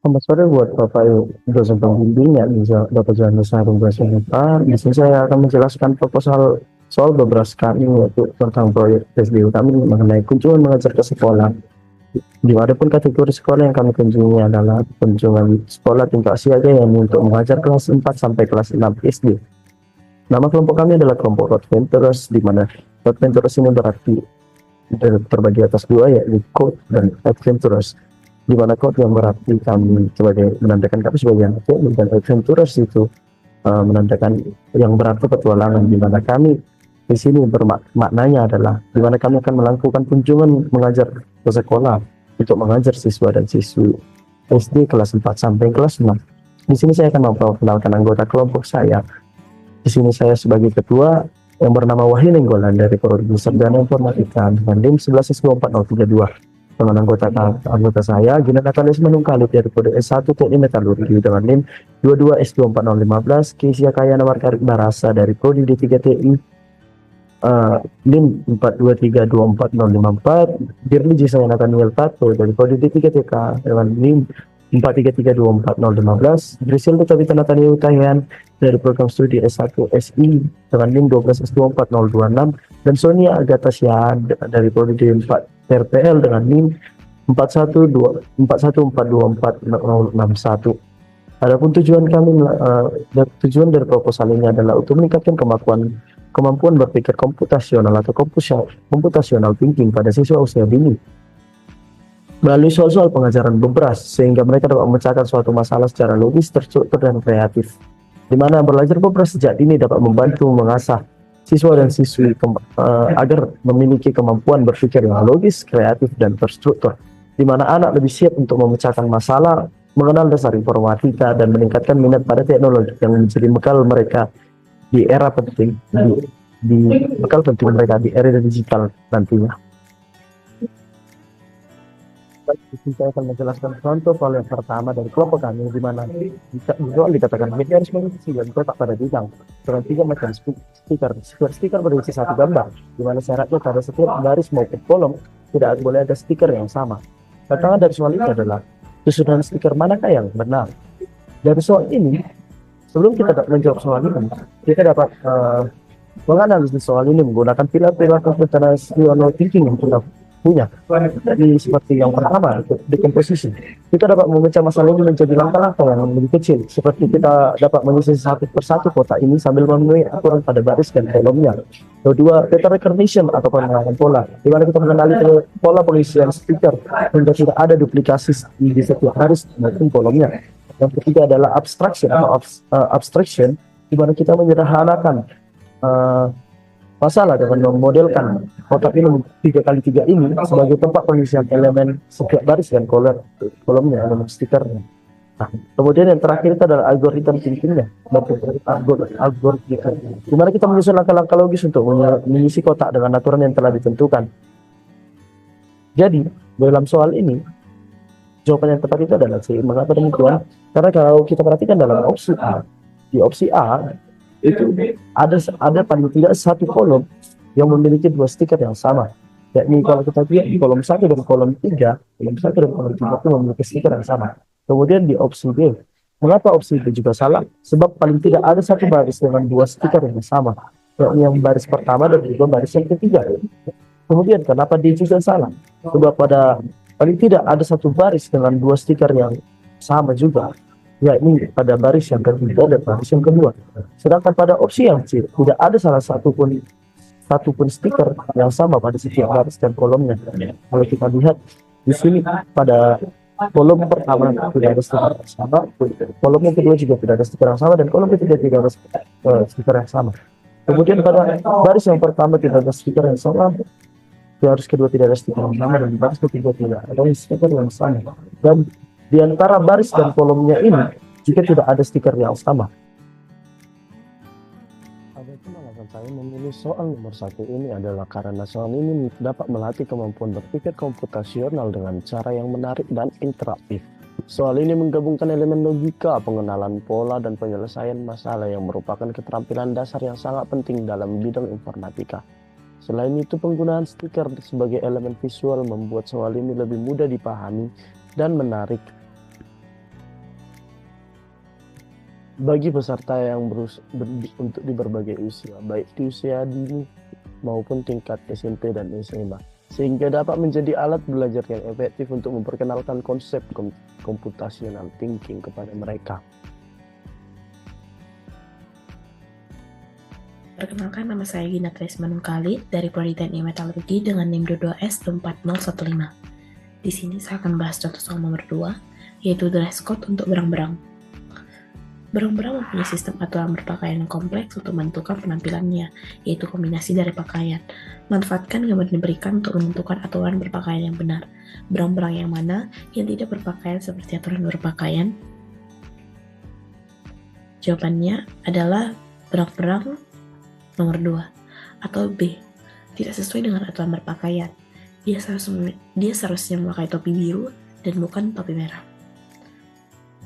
Selamat sore buat Bapak dosen pembimbing ya, bisa Bapak Johannes Sarung Basudipar. Di sini saya akan menjelaskan proposal soal beberapa kami yaitu tentang proyek PSBU kami mengenai kunjungan mengajar ke sekolah. Di mana pun kategori sekolah yang kami kunjungi adalah kunjungan sekolah tingkat siaga yang untuk mengajar kelas 4 sampai kelas 6 SD. Nama kelompok kami adalah kelompok Road Venturers, di mana Road Venturers ini berarti terbagi atas dua yaitu Code dan Adventurers, di mana Code yang berarti kami sebagai menandakan kami sebagai anak yatim, dan Adventurers itu menandakan yang berarti petualangan, di mana kami di sini bermaknanya adalah di mana kami akan melakukan kunjungan mengajar ke sekolah untuk mengajar siswa dan siswi SD kelas 4 sampai kelas 6. Di sini saya akan memperkenalkan anggota kelompok saya. Di sini saya sebagai ketua yang bernama Wahyu Nenggolan dari Prodi Sarjana Informatika dengan NIM 11S24032, dengan anggota saya Gina Natalis Manungkalit dari Kode S1 Teknik Metalurgi dengan NIM 22S24015, Kesia Kayana Margaret Barasa dari Prodi D3TI NIM 42324054, Dirli Jisaya Nathaniel Tato dari Prodi D3TK dengan NIM 43324015, Griselda Tabita Nathaniel Utahian dari program studi S1 SI dengan NIM 12S24026, dan Sonia Agatha Syahad dari Prodi D4 RPL dengan NIM 41424061. Adapun tujuan dari proposal ini adalah untuk meningkatkan kemampuan berpikir komputasional atau computational thinking pada siswa usia dini melalui soal-soal pengajaran beberas, sehingga mereka dapat memecahkan suatu masalah secara logis, terstruktur, dan kreatif, di mana belajar beberas sejak dini dapat membantu mengasah siswa dan siswi agar memiliki kemampuan berpikir yang logis, kreatif, dan terstruktur, di mana anak lebih siap untuk memecahkan masalah, mengenal dasar informatika, dan meningkatkan minat pada teknologi yang menjadi bekal mereka di era penting bekal penting mereka di era digital nantinya. Saya akan menjelaskan contoh soal yang pertama dari kelompok kami, di mana visual dikatakan media harus mengisi dan cetak pada bidang dengan 3 macam stiker berisi satu gambar, di mana syaratnya pada setiap baris maupun kolom tidak boleh ada stiker yang sama. Tantangan dari soal ini adalah susunan stiker manakah yang benar. Dari soal ini, sebelum kita dapat menjawab soal ini, kita dapat menganalisis soal ini menggunakan pilar-pilar computational thinking yang kita punya. Jadi seperti yang pertama, decomposition. Kita dapat memecah masalah ini menjadi langkah-langkah yang lebih kecil, seperti kita dapat menyusun satu persatu kotak ini sambil memenuhi aturan pada baris dan kolomnya. Kedua, pattern recognition atau pengenalan pola, di mana kita mengenali pola pengisian stiker hingga tidak ada duplikasi di setiap baris maupun kolomnya. Yang ketiga adalah abstraction atau abstraction, di mana kita menyederhanakan masalah dengan memodelkan kotak ini 3x3 ini sebagai tempat pengisian elemen setiap baris dan kolomnya, elemen stikernya. Nah, kemudian yang terakhir itu adalah algoritma thinkingnya, algoritma, di mana kita menyusun langkah-langkah logis untuk mengisi kotak dengan aturan yang telah ditentukan. Jadi dalam soal ini jawaban yang tepat itu adalah C. Mengapa demikian? Karena kalau kita perhatikan dalam opsi A, di opsi A itu ada paling tidak satu kolom yang memiliki 2 stiker yang sama, yakni kalau kita lihat di kolom 1 dan kolom 3, kolom 1 dan kolom 3 itu memiliki stiker yang sama. Kemudian di opsi B, mengapa opsi B juga salah? Sebab paling tidak ada satu baris dengan 2 stiker yang sama, yakni yang baris pertama dan juga baris yang ketiga. Kemudian kenapa D juga salah? Sebab pada paling tidak ada satu baris dengan 2 stiker yang sama juga, yakni pada baris yang ketiga dan baris yang kedua. Sedangkan pada opsi yang C, tidak ada salah satu pun stiker yang sama pada setiap baris dan kolomnya. Kalau kita lihat di sini pada kolom pertama tidak ada stiker yang sama, kolom yang kedua juga tidak ada stiker yang sama, dan kolom ketiga tidak ada stiker yang sama. Kemudian pada baris yang pertama tidak ada stiker yang sama, baris kedua tidak ada stiker yang sama, dan baris ketiga tidak ada stiker yang sama. Dan di antara baris dan kolomnya ini jika tidak ada stiker yang sama. Adapun alasan saya memilih soal nomor 1 ini adalah karena soal ini dapat melatih kemampuan berpikir komputasional dengan cara yang menarik dan interaktif. Soal ini menggabungkan elemen logika, pengenalan pola, dan penyelesaian masalah yang merupakan keterampilan dasar yang sangat penting dalam bidang informatika. Selain itu, penggunaan stiker sebagai elemen visual membuat soal ini lebih mudah dipahami dan menarik bagi peserta yang untuk di berbagai usia, baik di usia dini maupun tingkat SMP dan SMA, sehingga dapat menjadi alat belajar yang efektif untuk memperkenalkan konsep computational thinking kepada mereka. Perkenalkan, nama saya Gina Tresma Manungkali dari Prodi Teknik Metalurgi dengan NIM 22S24015. Di sini saya akan bahas contoh soal nomor 2, yaitu dress code untuk berang-berang. Berang-berang mempunyai sistem aturan berpakaian yang kompleks untuk menentukan penampilannya, yaitu kombinasi dari pakaian. Manfaatkan gambar yang diberikan untuk menentukan aturan berpakaian yang benar. Berang-berang yang mana yang tidak berpakaian seperti aturan berpakaian? Jawabannya adalah berang-berang nomor 2 atau B, tidak sesuai dengan aturan berpakaian. Dia seharusnya memakai topi biru dan bukan topi merah.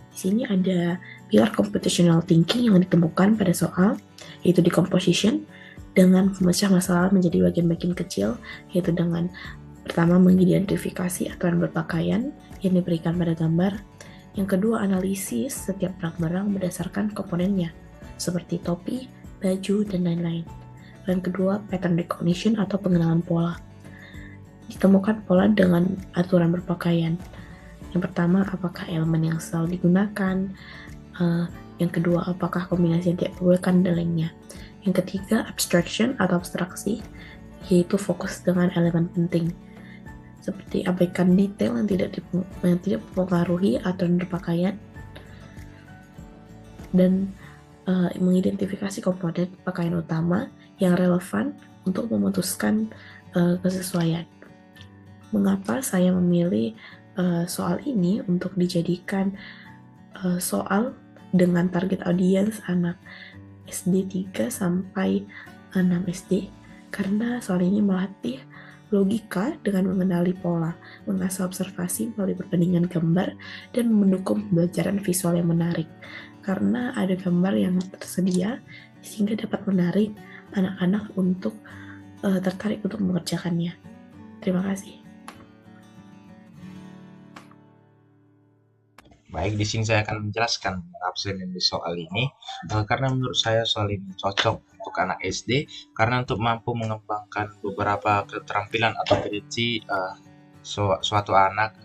Di sini ada pilar computational thinking yang ditemukan pada soal, yaitu decomposition, dengan memecah masalah menjadi bagian-bagian kecil, yaitu dengan pertama mengidentifikasi aturan berpakaian yang diberikan pada gambar. Yang kedua, analisis setiap barang-barang berdasarkan komponennya, seperti topi, baju, dan lain-lain. Dan kedua, pattern recognition atau pengenalan pola. Ditemukan pola dengan aturan berpakaian. Yang pertama, apakah elemen yang selalu digunakan? Yang kedua, apakah kombinasi yang tidak diperbolehkan dan lainnya. Yang ketiga, abstraction atau abstraksi, yaitu fokus dengan elemen penting, seperti abaikan detail yang tidak mempengaruhi aturan berpakaian, dan mengidentifikasi komponen pakaian utama yang relevan untuk memutuskan kesesuaian. Mengapa saya memilih soal ini untuk dijadikan soal dengan target audiens anak SD 3 sampai 6 SD? Karena soal ini melatih logika dengan mengenali pola, mengasah observasi melalui perbandingan gambar, dan mendukung pembelajaran visual yang menarik. Karena ada gambar yang tersedia, sehingga dapat menarik anak-anak untuk tertarik untuk mengerjakannya. Terima kasih. Baik, di sini saya akan menjelaskan absen di soal ini karena menurut saya soal ini cocok untuk anak SD karena untuk mampu mengembangkan beberapa keterampilan atau prediksi suatu anak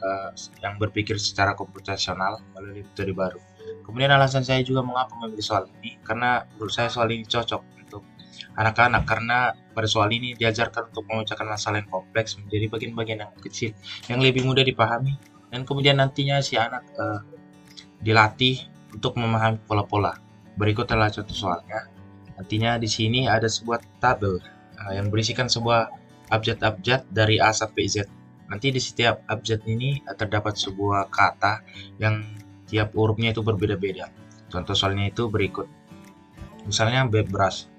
yang berpikir secara komputasional melalui metode baru. Kemudian alasan saya juga mengapa memilih soal ini karena menurut saya soal ini cocok untuk anak-anak karena pada soal ini diajarkan untuk memecahkan masalah yang kompleks menjadi bagian-bagian yang kecil yang lebih mudah dipahami dan kemudian nantinya si anak dilatih untuk memahami pola-pola. Berikut adalah contoh soalnya. Nantinya di sini ada sebuah tabel yang berisikan sebuah abjad-abjad dari A sampai Z. Nanti di setiap abjad ini terdapat sebuah kata yang tiap hurufnya itu berbeda-beda. Contoh soalnya itu berikut. Misalnya bebras.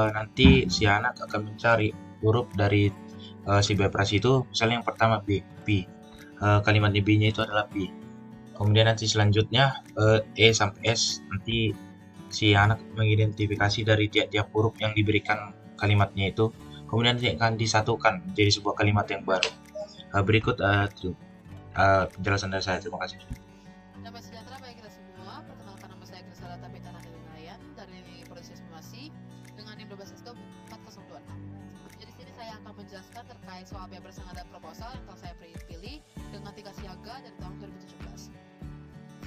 Nanti si anak akan mencari huruf dari si bebras itu. Misalnya yang pertama B. Kalimat di B-nya itu adalah B. Kemudian nanti selanjutnya E sampai S, nanti si anak mengidentifikasi dari tiap-tiap huruf yang diberikan kalimatnya itu, kemudian akan disatukan menjadi sebuah kalimat yang baru. Berikut penjelasan dari saya. Terima kasih. Damai sejahtera bagi kita semua. Perkenalkan, nama saya Grisela Tabita Nadalinaya dari Proses Simulasi dengan NIM 12S4026. Jadi sini saya akan menjelaskan terkait soal bebas yang ada proposal yang telah saya pilih dengan 3 siaga dari tahun 2017.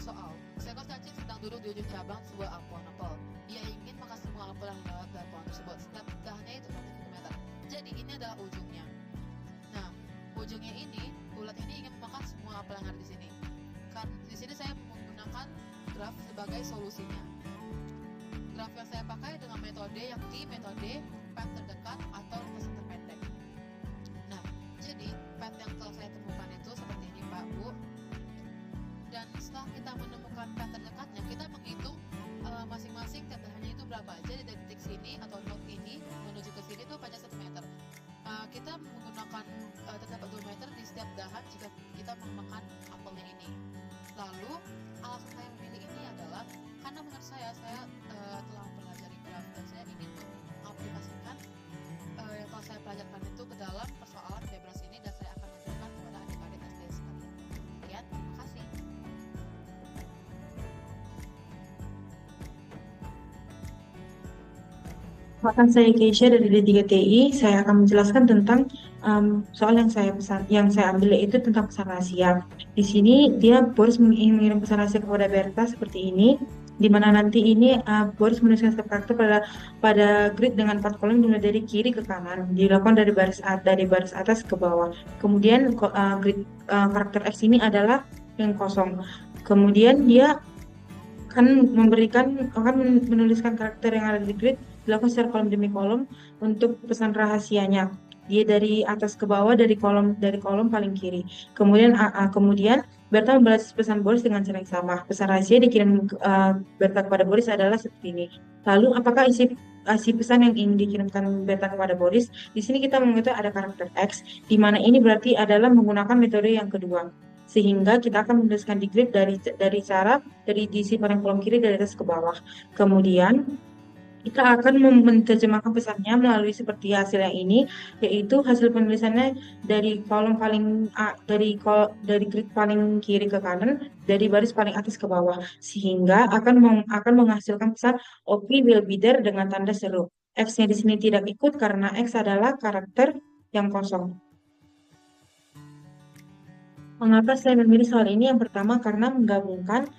Soal, seekor cacing sedang duduk di ujung cabang sebuah ampauan apel. Ia ingin makan semua apel yang lewat dari pohon tersebut. Setiap dahannya itu 1 km. Jadi ini adalah ujungnya. Nah, ujungnya ini, ulat ini ingin memakan semua apel yang ada di sini. Di sini saya menggunakan graf sebagai solusinya. Graf yang saya pakai dengan metode yakni metode path terdekat atau lintasan terpendek. Nah, jadi path yang telah saya temukan itu seperti ini, Pak, Bu. Dan setelah kita menemukan path terdekatnya, kita menghitung masing-masing tiap dahannya itu berapa. Jadi dari titik sini atau node ini menuju ke sini itu panjang 1 meter. Kita menggunakan terdapat 2 meter di setiap dahan jika kita memakan apelnya ini. Lalu alasan saya memilih ini adalah karena menurut saya telah mempelajari graf dan saya ingin mengaplikasikan yang telah saya pelajarkan itu ke dalam persoalan bebas ini dan saya akan menunjukkan kepada adik-adik SD sekalian. Sekian, terima kasih. Akan saya Keisha dari D3TI. Saya akan menjelaskan tentang soal yang saya ambil yaitu tentang pesan rahasia. Di sini dia Boris ingin mengirim pesan rahasia kepada Berta seperti ini, di mana nanti ini Boris menuliskan setiap karakter pada grid dengan 4 kolom dimulai dari kiri ke kanan, dilakukan dari baris atas ke bawah. Kemudian grid karakter X ini adalah yang kosong. Kemudian dia akan menuliskan karakter yang ada di grid dilakukan secara kolom demi kolom untuk pesan rahasianya. Dia dari atas ke bawah dari kolom paling kiri. Kemudian Berta membalas pesan Boris dengan cara yang sama. Pesan rahasia dikirim Berta kepada Boris adalah seperti ini. Lalu apakah isi pesan yang ingin dikirimkan Berta kepada Boris? Di sini kita mengetahui ada karakter X, di mana ini berarti adalah menggunakan metode yang kedua. Sehingga kita akan menuliskan di grid dari diisi pada kolom kiri dari atas ke bawah. Kemudian kita akan menerjemahkan pesannya melalui seperti hasil yang ini, yaitu hasil penulisannya dari kolom dari grid paling kiri ke kanan, dari baris paling atas ke bawah, sehingga akan menghasilkan pesan OP will be there dengan tanda seru. X-nya di sini tidak ikut karena X adalah karakter yang kosong. Mengapa saya memilih soal ini? Yang pertama karena menggabungkan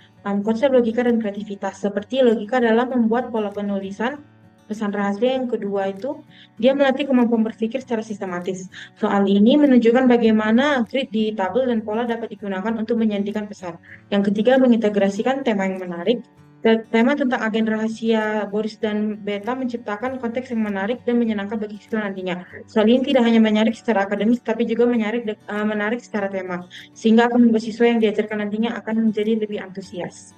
konsep logika dan kreativitas. Seperti logika dalam membuat pola penulisan pesan rahasia. Yang kedua itu dia melatih kemampuan berpikir secara sistematis. Soal ini menunjukkan bagaimana grid di tabel dan pola dapat digunakan untuk menyandikan pesan. Yang ketiga mengintegrasikan tema yang menarik. Tema tentang agen rahasia Boris dan Beta menciptakan konteks yang menarik dan menyenangkan bagi siswa nantinya. Soal ini tidak hanya menarik secara akademis, tapi juga menarik secara tema, sehingga akan membuat siswa yang diajarkan nantinya akan menjadi lebih antusias.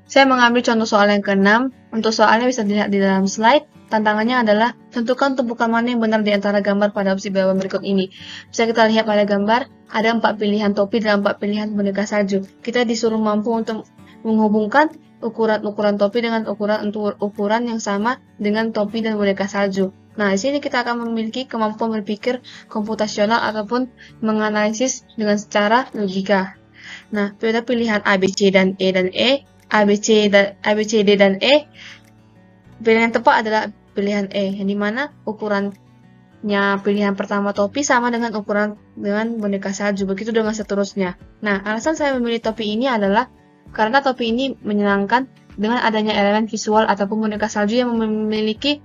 Saya mengambil contoh soal yang ke-6. Untuk soalnya bisa dilihat di dalam slide. Tantangannya adalah tentukan tumpukan mana yang benar di antara gambar pada opsi bawah berikut ini. Bisa kita lihat pada gambar, ada 4 pilihan topi dan 4 pilihan boneka salju. Kita disuruh mampu untuk menghubungkan ukuran topi dengan ukuran yang sama dengan topi dan boneka salju. Nah, di sini kita akan memiliki kemampuan berpikir komputasional ataupun menganalisis dengan secara logika. Nah, pada pilihan A, B, C, dan E dan E, A, B, C, D, dan E, pilihan yang tepat adalah pilihan E, yang dimana ukurannya pilihan pertama topi sama dengan boneka salju, begitu dengan seterusnya. Nah, alasan saya memilih topi ini adalah karena topi ini menyenangkan dengan adanya elemen visual ataupun boneka salju yang memiliki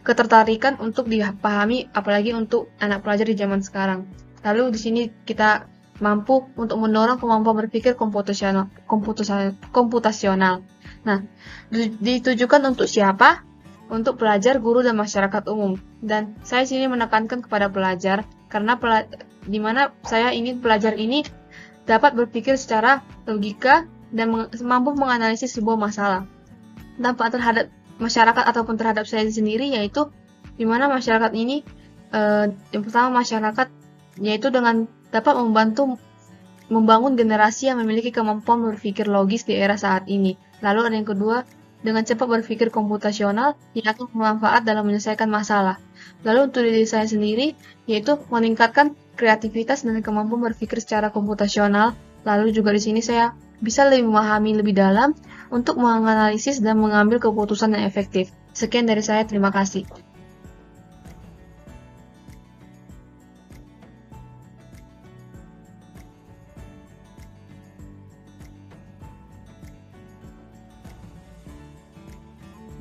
ketertarikan untuk dipahami, apalagi untuk anak pelajar di zaman sekarang. Lalu di sini kita mampu untuk mendorong kemampuan berpikir komputasional. Nah, ditujukan untuk siapa? Untuk pelajar, guru, dan masyarakat umum. Dan saya sini menekankan kepada pelajar karena di mana saya ingin pelajar ini dapat berpikir secara logika dan mampu menganalisis sebuah masalah. Dampak terhadap masyarakat ataupun terhadap saya sendiri yaitu di mana masyarakat ini yang pertama masyarakat yaitu dengan dapat membangun generasi yang memiliki kemampuan berpikir logis di era saat ini. Lalu ada yang kedua, dengan cepat berpikir komputasional yang akan bermanfaat dalam menyelesaikan masalah. Lalu untuk diri saya sendiri, yaitu meningkatkan kreativitas dan kemampuan berpikir secara komputasional. Lalu juga di sini saya bisa lebih memahami lebih dalam untuk menganalisis dan mengambil keputusan yang efektif. Sekian dari saya, terima kasih.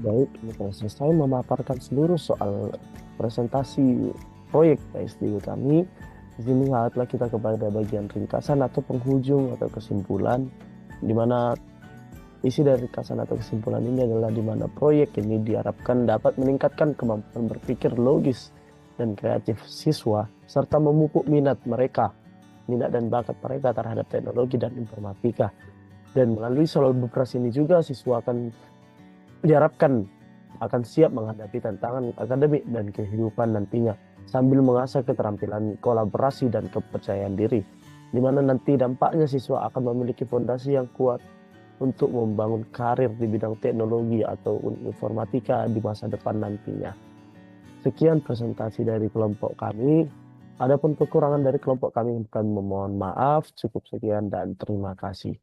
Baik, ini telah selesai memaparkan seluruh soal presentasi proyek PhD kami. Di sini lihatlah kita kepada bagian ringkasan atau penghujung atau kesimpulan, di mana isi dari ringkasan atau kesimpulan ini adalah di mana proyek ini diharapkan dapat meningkatkan kemampuan berpikir logis dan kreatif siswa serta memupuk minat dan bakat mereka terhadap teknologi dan informatika. Dan melalui soal beberapa ini juga siswa diharapkan akan siap menghadapi tantangan akademik dan kehidupan nantinya sambil mengasah keterampilan kolaborasi dan kepercayaan diri, di mana nanti dampaknya siswa akan memiliki fondasi yang kuat untuk membangun karir di bidang teknologi atau informatika di masa depan nantinya. Sekian presentasi dari kelompok kami. Adapun kekurangan dari kelompok kami memohon maaf. Cukup sekian dan terima kasih.